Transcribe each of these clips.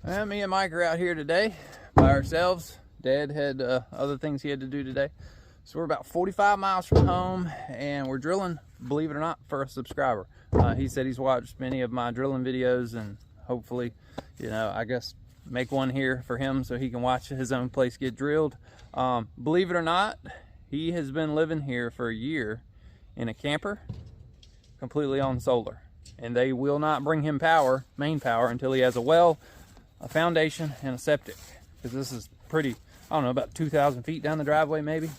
Me and Mike are out here today by ourselves. Dad had other things he had to do today. So we're about 45 miles from home and we're drilling, believe it or not, for a subscriber. He said he's watched many of my drilling videos and hopefully, I guess make one here for him so he can watch his own place get drilled. Believe it or not, he has been living here for a year in a camper completely on solar. And they will not bring him power, main power, until he has a well, a foundation, and a septic. Because this is pretty, I don't know, about 2,000 feet down the driveway maybe.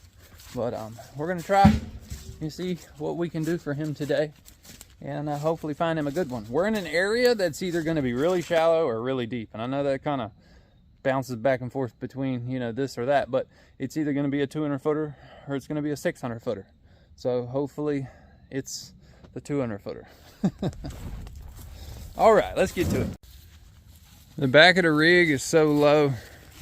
But we're gonna try and see what we can do for him today and hopefully find him a good one. We're in an area that's either gonna be really shallow or really deep. And I know that kind of bounces back and forth between, this or that, but it's either gonna be a 200 footer or it's gonna be a 600 footer. So hopefully it's the 200 footer. All right, let's get to it. The back of the rig is so low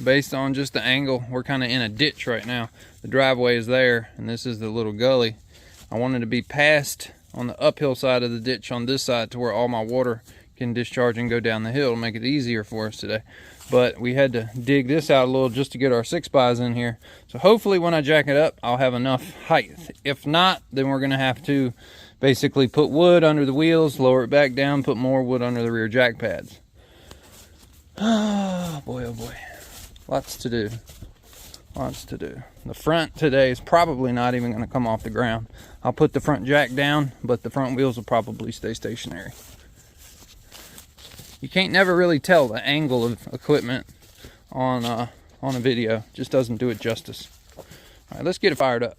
based on just the angle. We're kind of in a ditch right now. The driveway is there and this is the little gully. I wanted to be past on the uphill side of the ditch on this side to where all my water can discharge and go down the hill to make it easier for us today. But we had to dig this out a little just to get our 6x in here. So hopefully when I jack it up, I'll have enough height. If not, then we're gonna have to basically put wood under the wheels, lower it back down, put more wood under the rear jack pads. Oh boy, lots to do. Lots to do. The front today is probably not even going to come off the ground. I'll put the front jack down, but the front wheels will probably stay stationary. You can't never really tell the angle of equipment on a video. It just doesn't do it justice. All right, let's get it fired up.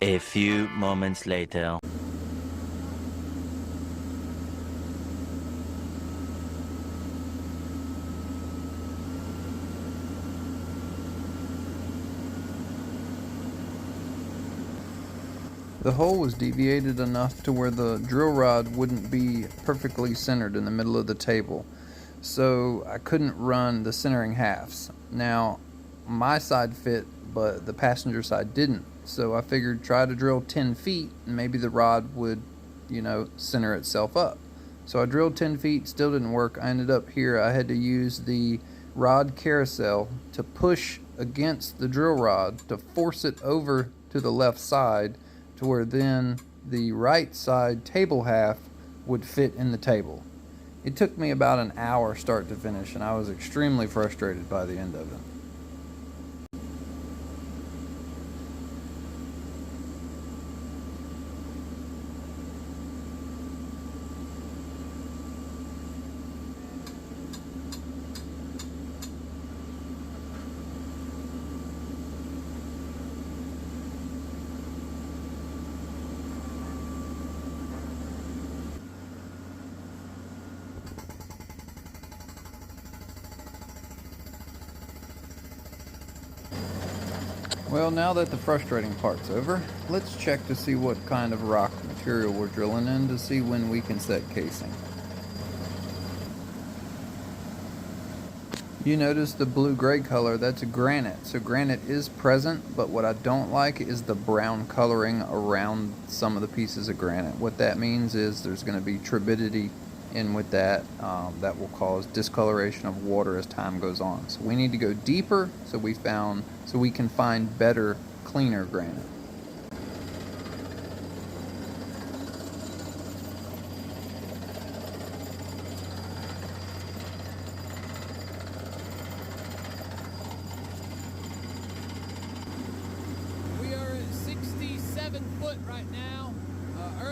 A few moments later. The hole was deviated enough to where the drill rod wouldn't be perfectly centered in the middle of the table, so I couldn't run the centering halves. Now, my side fit, but the passenger side didn't, so I figured try to drill 10 feet and maybe the rod would, center itself up. So I drilled 10 feet, still didn't work. I ended up here. I had to use the rod carousel to push against the drill rod to force it over to the left side, to where then the right side table half would fit in the table. It took me about an hour start to finish, and I was extremely frustrated by the end of it. Well, now that the frustrating part's over, let's check to see what kind of rock material we're drilling in to see when we can set casing. You notice the blue-gray color, that's granite. So granite is present, but what I don't like is the brown coloring around some of the pieces of granite. What that means is there's going to be turbidity in with that. That will cause discoloration of water as time goes on. So we need to go deeper so we can find better, cleaner granite. We are at 67 foot right now. The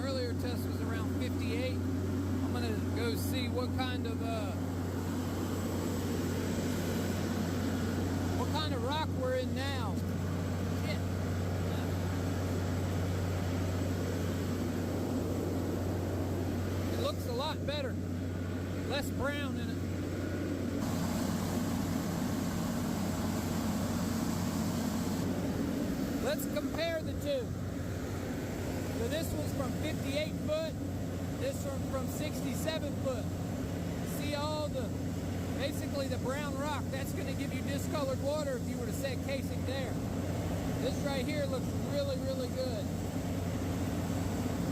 earlier test was around 58. I'm gonna go see what kind of rock we're in now. Shit. It looks a lot better. Less brown in it. Let's compare the two. So this was from 58 foot, this one from 67 foot. See basically the brown rock, that's gonna give you discolored water if you were to set casing there. This right here looks really, really good.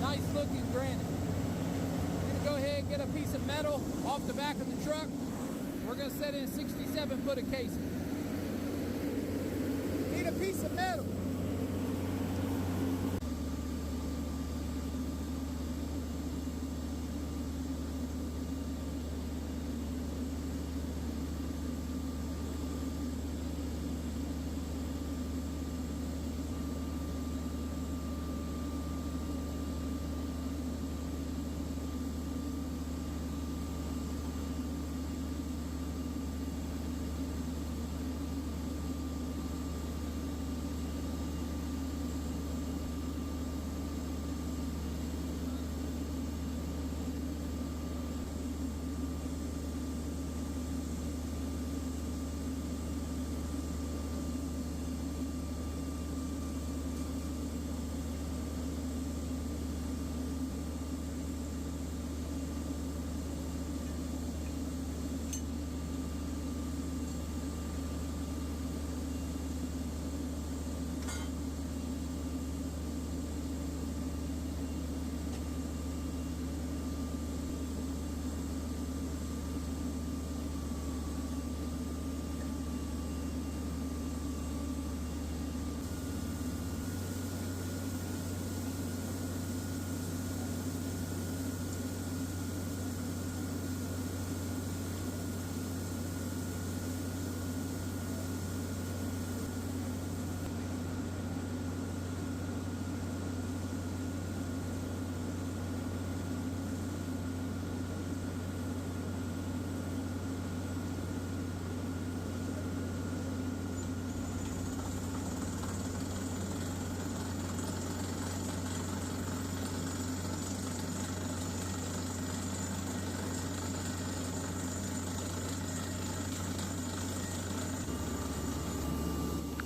Nice looking granite. I'm gonna go ahead and get a piece of metal off the back of the truck. We're gonna set in 67 foot of casing. Need a piece of metal.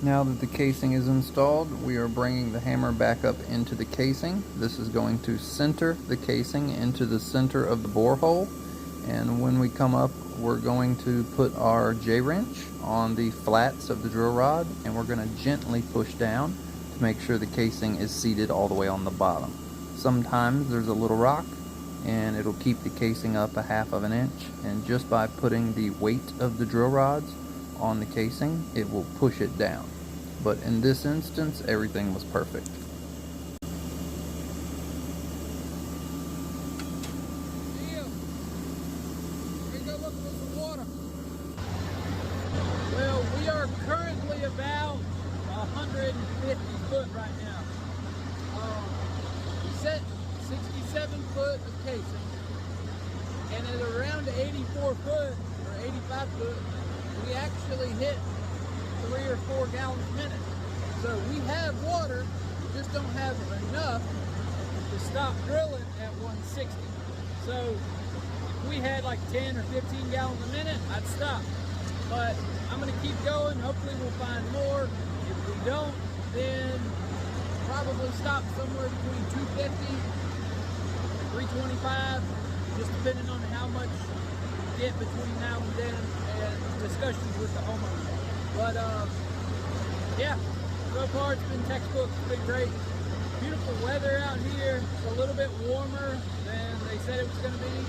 Now that the casing is installed, we are bringing the hammer back up into the casing. This is going to center the casing into the center of the borehole. And when we come up, we're going to put our J-wrench on the flats of the drill rod, and we're going to gently push down to make sure the casing is seated all the way on the bottom. Sometimes there's a little rock, and it'll keep the casing up a half of an inch, and just by putting the weight of the drill rods on the casing, it will push it down. But in this instance, everything was perfect. Well, we are currently about 150 foot right now. We set 67 foot of casing, and at around 84 foot or 85 foot, we actually hit 3 or 4 gallons a minute. So we have water, we just don't have enough to stop drilling at 160. So if we had like 10 or 15 gallons a minute, I'd stop. But I'm gonna keep going, hopefully we'll find more. If we don't, then probably stop somewhere between 250, 325, just depending on how much we get between now and then and discussions with the homeowner. But yeah, so far it's been textbook, it's been great. Beautiful weather out here. It's a little bit warmer than they said it was gonna be.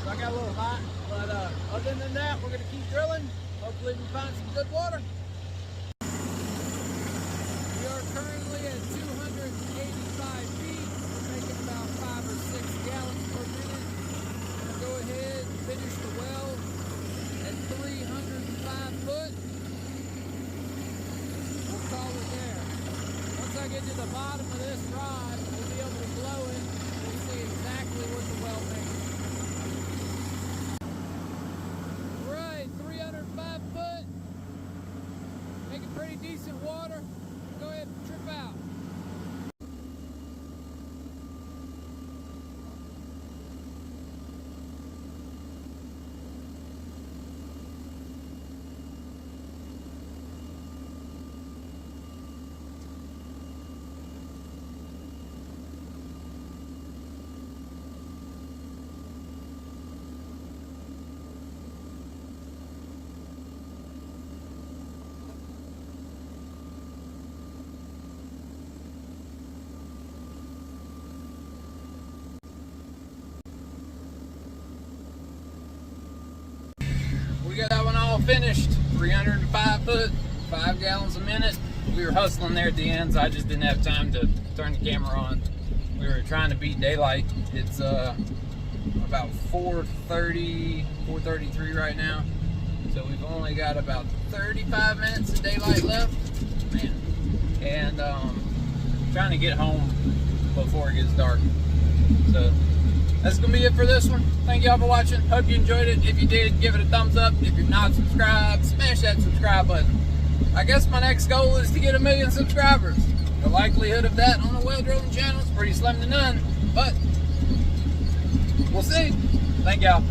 So I got a little hot, but other than that, we're gonna keep drilling. Hopefully we find some good water. We are currently at 285 feet. We're making about 5 or 6 gallons per minute. We'll go ahead and finish the well at 305 foot. We'll call it there. Once I get to the bottom of this rod, we'll be able to blow it. We'll see exactly what the well makes. Right, 305 foot. Making pretty decent water. Go ahead and trip out. We got that one all finished. 305 foot, 5 gallons a minute. We were hustling there at the end, so I just didn't have time to turn the camera on. We were trying to beat daylight. It's about 4:30, 4:33 right now. So we've only got about 35 minutes of daylight left. Man. And trying to get home before it gets dark. So that's gonna be it for this one. Thank y'all for watching. Hope you enjoyed it. If you did, give it a thumbs up. If you're not subscribed, smash that subscribe button. I guess my next goal is to get 1 million subscribers. The likelihood of that on a well drilling channel is pretty slim to none, but we'll see. Thank y'all.